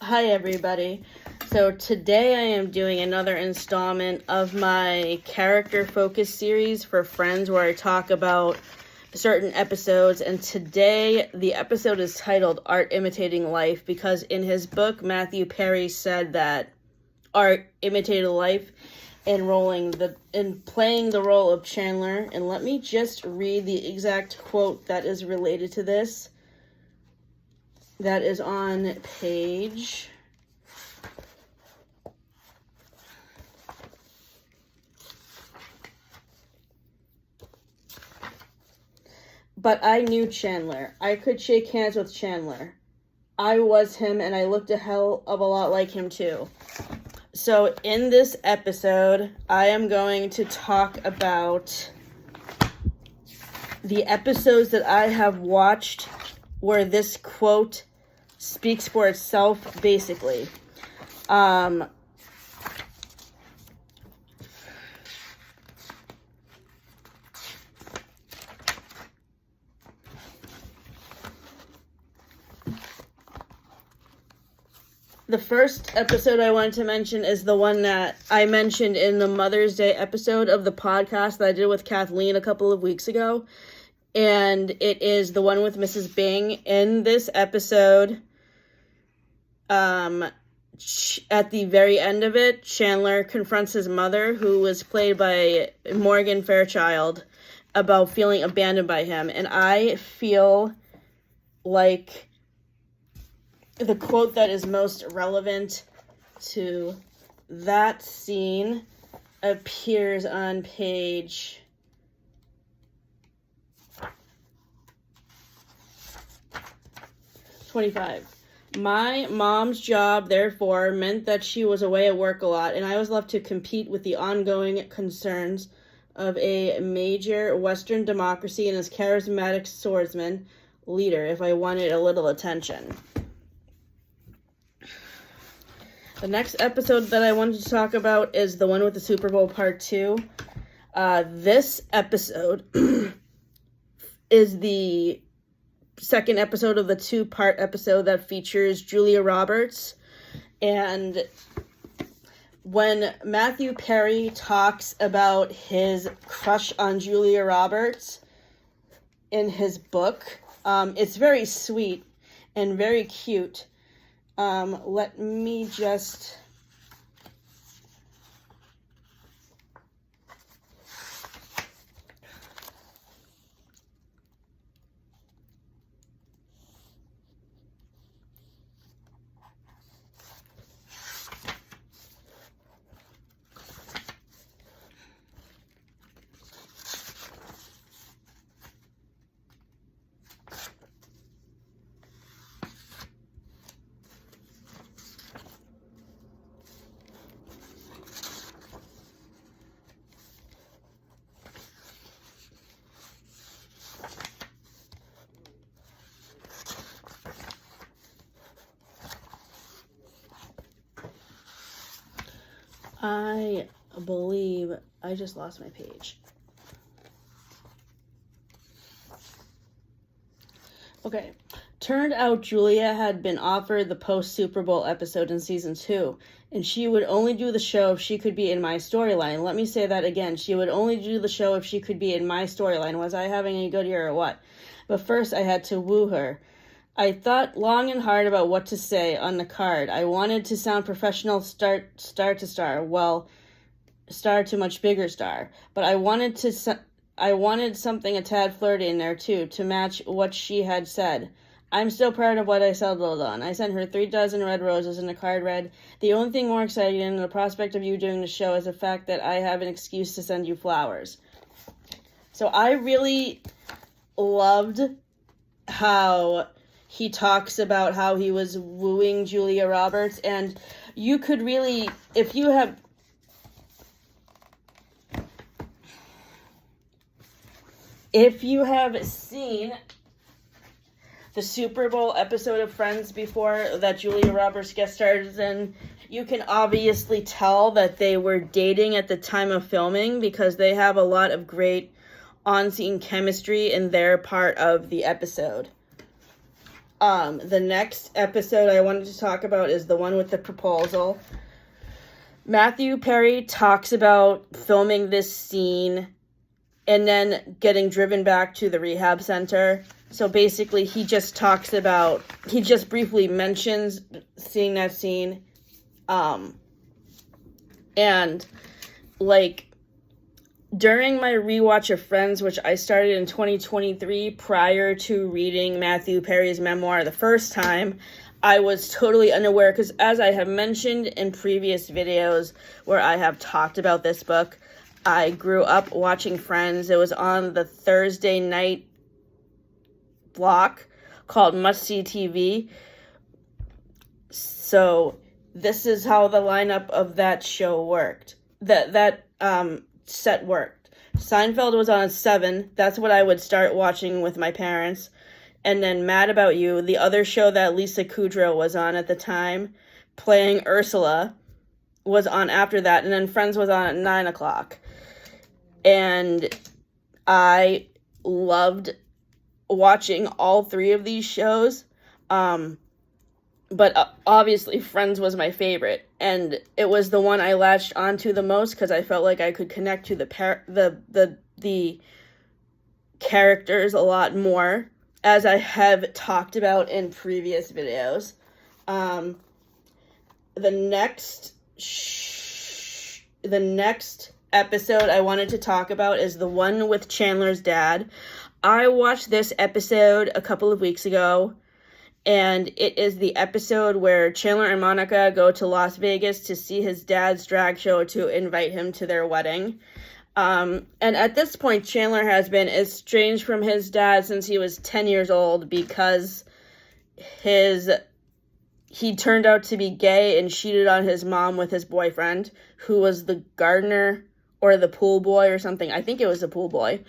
Hi everybody. So today I am doing another installment of my character focus series for Friends where I talk about certain episodes, and today the episode is titled Art Imitating Life because in his book Matthew Perry said that art imitated life in playing the role of Chandler. And let me just read the exact quote that is related to this. That is on page 'But I knew Chandler. I could shake hands with Chandler. I was him, and I looked a hell of a lot like him, too. So, in this episode, I am going to talk about the episodes that I have watched where this quote speaks for itself, basically. The first episode I wanted to mention is the one that I mentioned in the Mother's Day episode of the podcast that I did with Kathleen a couple of weeks ago. And it is the one with Mrs. Bing. In this episode, at the very end of it, Chandler confronts his mother, who was played by Morgan Fairchild, about feeling abandoned by him. And I feel like the quote that is most relevant to that scene appears on page 25. My mom's job, therefore, meant that she was away at work a lot, and I was left to compete with the ongoing concerns of a major Western democracy and his charismatic swordsman leader if I wanted a little attention. The next episode that I wanted to talk about is the one with the Super Bowl Part 2. This episode is the second episode of the two-part episode that features Julia Roberts. And when Matthew Perry talks about his crush on Julia Roberts in his book, it's very sweet and very cute. Let me just I believe I just lost my page. Okay. Turned out Julia had been offered the post-Super Bowl episode in season 2, and she would only do the show if she could be in my storyline. Let me say that again. She would only do the show if she could be in my storyline. Was I having any good here or what? But first I had to woo her. I thought long and hard about what to say on the card. I wanted to sound professional, star to star. Well, star to much bigger star. But I wanted something a tad flirty in there too, to match what she had said. I'm still proud of what I settled on. I sent her 3 dozen red roses, and the card read, "The only thing more exciting than the prospect of you doing the show is the fact that I have an excuse to send you flowers." So I really loved how he talks about how he was wooing Julia Roberts, and you could really, if you have seen the Super Bowl episode of Friends before that Julia Roberts guest stars in, you can obviously tell that they were dating at the time of filming because they have a lot of great on-scene chemistry in their part of the episode. The next episode I wanted to talk about is the one with the proposal. Matthew Perry talks about filming this scene and then getting driven back to the rehab center. So basically, he just briefly mentions seeing that scene. And, like, during my rewatch of Friends, which I started in 2023 prior to reading Matthew Perry's memoir the first time, I was totally unaware, because as I have mentioned in previous videos where I have talked about this book, I grew up watching Friends. It was on the Thursday night block called Must See TV. So this is how the lineup of that show worked. That set worked. Seinfeld was on at 7. That's what I would start watching with my parents. And then Mad About You, the other show that Lisa Kudrow was on at the time, playing Ursula, was on after that. And then Friends was on at 9 o'clock. And I loved watching all 3 of these shows. But obviously Friends was my favorite. And it was the one I latched onto the most because I felt like I could connect to the characters a lot more, as I have talked about in previous videos. The next episode I wanted to talk about is the one with Chandler's dad. I watched this episode a couple of weeks ago, and it is the episode where Chandler and Monica go to Las Vegas to see his dad's drag show to invite him to their wedding. And at this point, Chandler has been estranged from his dad since he was 10 years old because he turned out to be gay and cheated on his mom with his boyfriend, who was the gardener or the pool boy or something. I think it was the pool boy.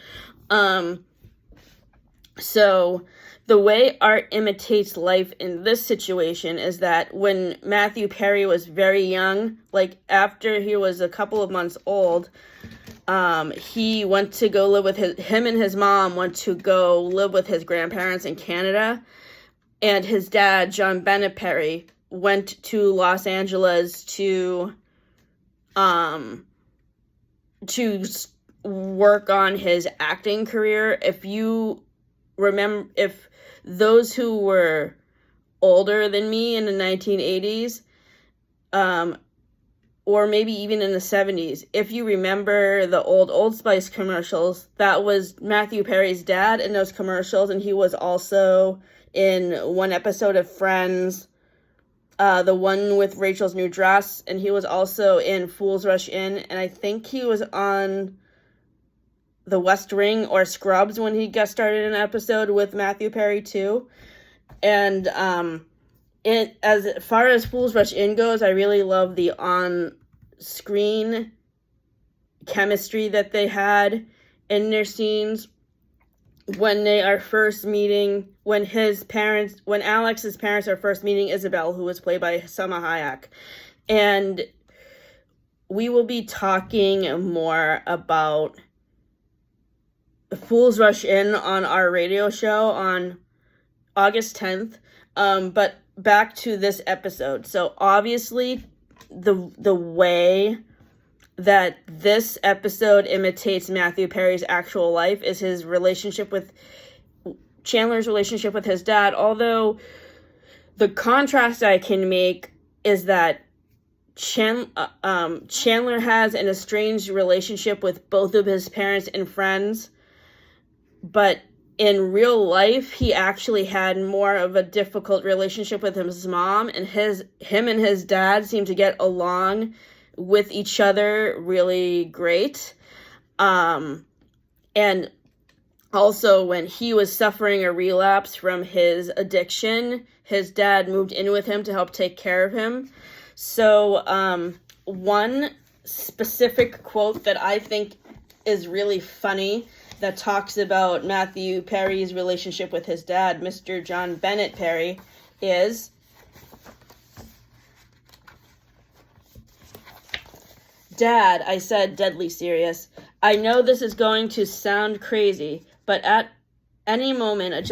So the way art imitates life in this situation is that when Matthew Perry was very young, like after he was a couple of months old, he went to go live with him and his mom went to go live with his grandparents in Canada. And his dad, John Bennett Perry, went to Los Angeles to work on his acting career. If you remember, if those who were older than me in the 1980s, or maybe even in the 70s, if you remember the Old Spice commercials, that was Matthew Perry's dad in those commercials, and he was also in one episode of Friends, the one with Rachel's new dress, and he was also in Fools Rush In, and I think he was on The West Wing or Scrubs when he guest starred in an episode with Matthew Perry too. And as far as Fools Rush In goes, I really love the on-screen chemistry that they had in their scenes when they are first meeting, when Alex's parents are first meeting Isabel, who was played by Salma Hayek. And we will be talking more about Fools Rush In on our radio show on August 10th. But back to this episode. So obviously the way that this episode imitates Matthew Perry's actual life is his relationship with Chandler's relationship with his dad. Although the contrast I can make is that Chandler has an estranged relationship with both of his parents in Friends, but in real life, he actually had more of a difficult relationship with his mom, and him and his dad seem to get along with each other really great. And also, when he was suffering a relapse from his addiction, his dad moved in with him to help take care of him. So, one specific quote that I think is really funny that talks about Matthew Perry's relationship with his dad, Mr. John Bennett Perry, is, "Dad," I said, deadly serious, "I know this is going to sound crazy, but at any moment a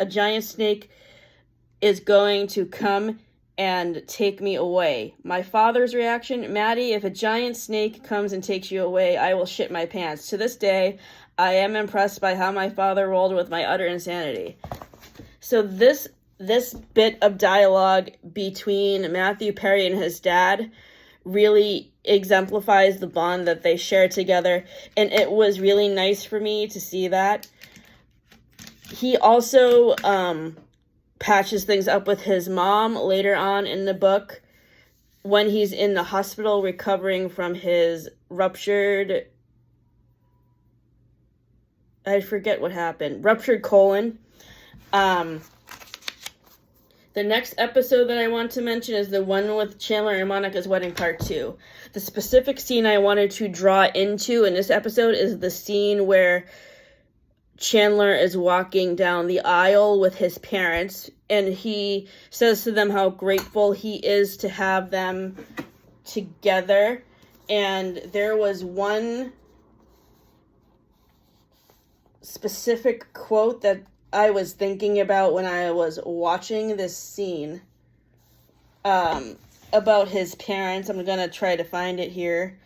giant snake is going to come and take me away. My father's reaction, Maddie, if a giant snake comes and takes you away, I will shit my pants. To this day, I am impressed by how my father rolled with my utter insanity. So this bit of dialogue between Matthew Perry and his dad really exemplifies the bond that they share together, and it was really nice for me to see that. He also patches things up with his mom later on in the book when he's in the hospital recovering from his ruptured, I forget what happened, ruptured colon. The next episode that I want to mention is the one with Chandler and Monica's wedding part 2. The specific scene I wanted to draw into in this episode is the scene where Chandler is walking down the aisle with his parents, and he says to them how grateful he is to have them together. And there was one specific quote that I was thinking about when I was watching this scene about his parents. I'm going to try to find it here.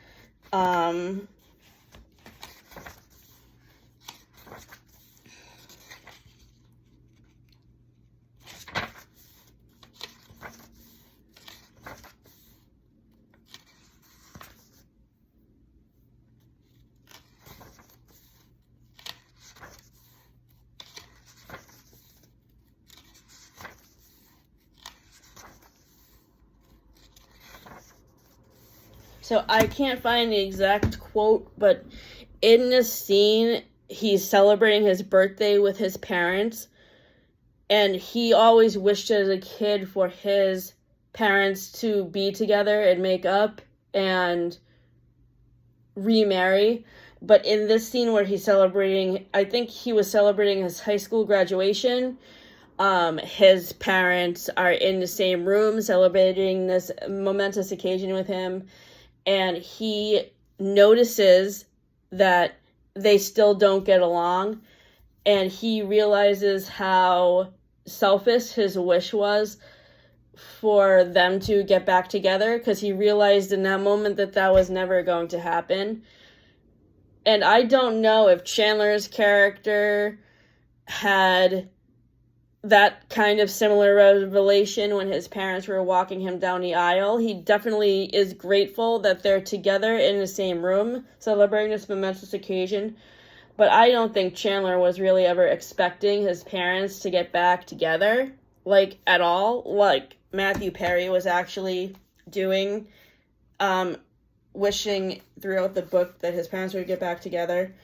So I can't find the exact quote, but in this scene, he's celebrating his birthday with his parents, and he always wished as a kid for his parents to be together and make up and remarry. But in this scene where he's celebrating, I think he was celebrating his high school graduation, his parents are in the same room celebrating this momentous occasion with him. And he notices that they still don't get along, and he realizes how selfish his wish was for them to get back together, because he realized in that moment that that was never going to happen. And I don't know if Chandler's character had that kind of similar revelation when his parents were walking him down the aisle. He definitely is grateful that they're together in the same room celebrating this momentous occasion. But I don't think Chandler was really ever expecting his parents to get back together, like, at all, like Matthew Perry was actually doing, wishing throughout the book that his parents would get back together.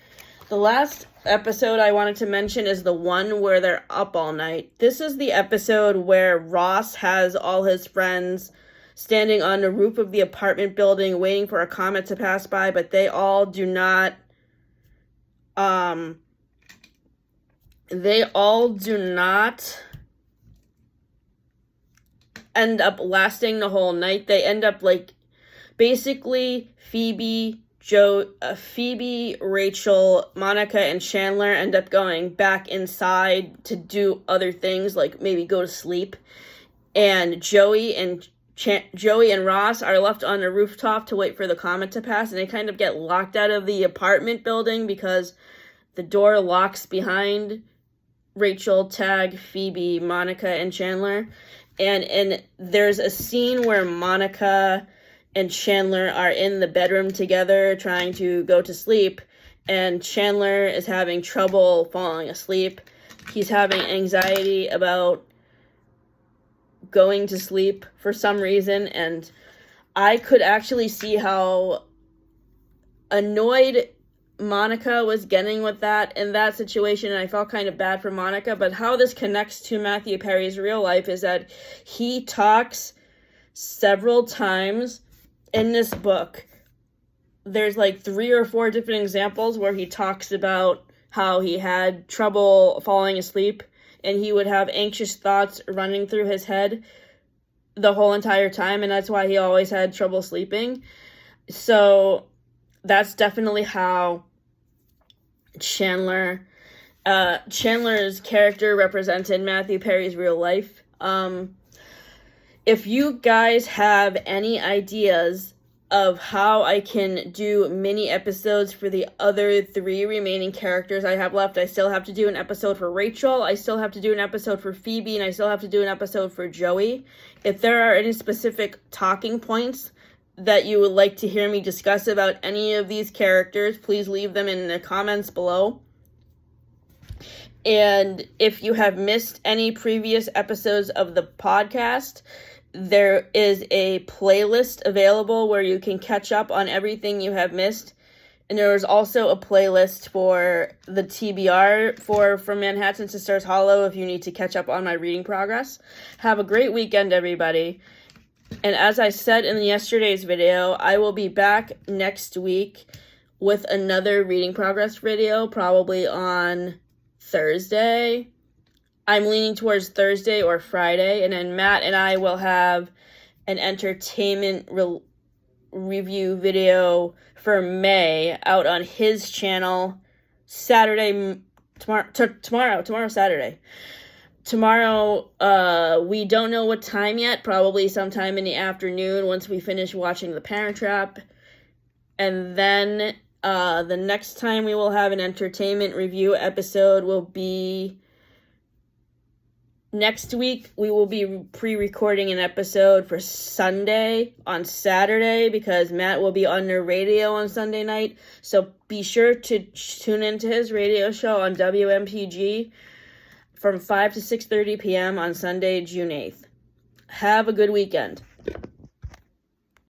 The last episode I wanted to mention is the one where they're up all night. This is the episode where Ross has all his friends standing on the roof of the apartment building waiting for a comet to pass by, but they all do not end up lasting the whole night. They end up, like, basically Phoebe, Rachel, Monica, and Chandler end up going back inside to do other things, like maybe go to sleep. And Joey and Ross are left on the rooftop to wait for the comet to pass, and they kind of get locked out of the apartment building because the door locks behind Rachel, Phoebe, Monica, and Chandler. And there's a scene where Monica and Chandler are in the bedroom together trying to go to sleep, and Chandler is having trouble falling asleep. He's having anxiety about going to sleep for some reason, and I could actually see how annoyed Monica was getting with that in that situation, and I felt kind of bad for Monica. But how this connects to Matthew Perry's real life is that he talks several times in this book. There's like 3 or 4 different examples where he talks about how he had trouble falling asleep, and he would have anxious thoughts running through his head the whole entire time, and that's why he always had trouble sleeping. So that's definitely how Chandler's character represented Matthew Perry's real life. If you guys have any ideas of how I can do mini episodes for the other 3 remaining characters I have left, I still have to do an episode for Rachel, I still have to do an episode for Phoebe, and I still have to do an episode for Joey. If there are any specific talking points that you would like to hear me discuss about any of these characters, please leave them in the comments below. And if you have missed any previous episodes of the podcast, there is a playlist available where you can catch up on everything you have missed. And there is also a playlist for the TBR for From Manhattan to Stars Hollow if you need to catch up on my reading progress. Have a great weekend, everybody. And as I said in yesterday's video, I will be back next week with another reading progress video, probably on Thursday. I'm leaning towards Thursday or Friday, and then Matt and I will have an entertainment review video for May out on his channel Saturday, tomorrow, Saturday. Tomorrow, we don't know what time yet, probably sometime in the afternoon once we finish watching The Parent Trap. And then the next time we will have an entertainment review episode will be next week. We will be pre-recording an episode for Sunday on Saturday because Matt will be on the radio on Sunday night. So be sure to tune into his radio show on WMPG from 5 to 6:30 p.m. on Sunday, June 8th. Have a good weekend.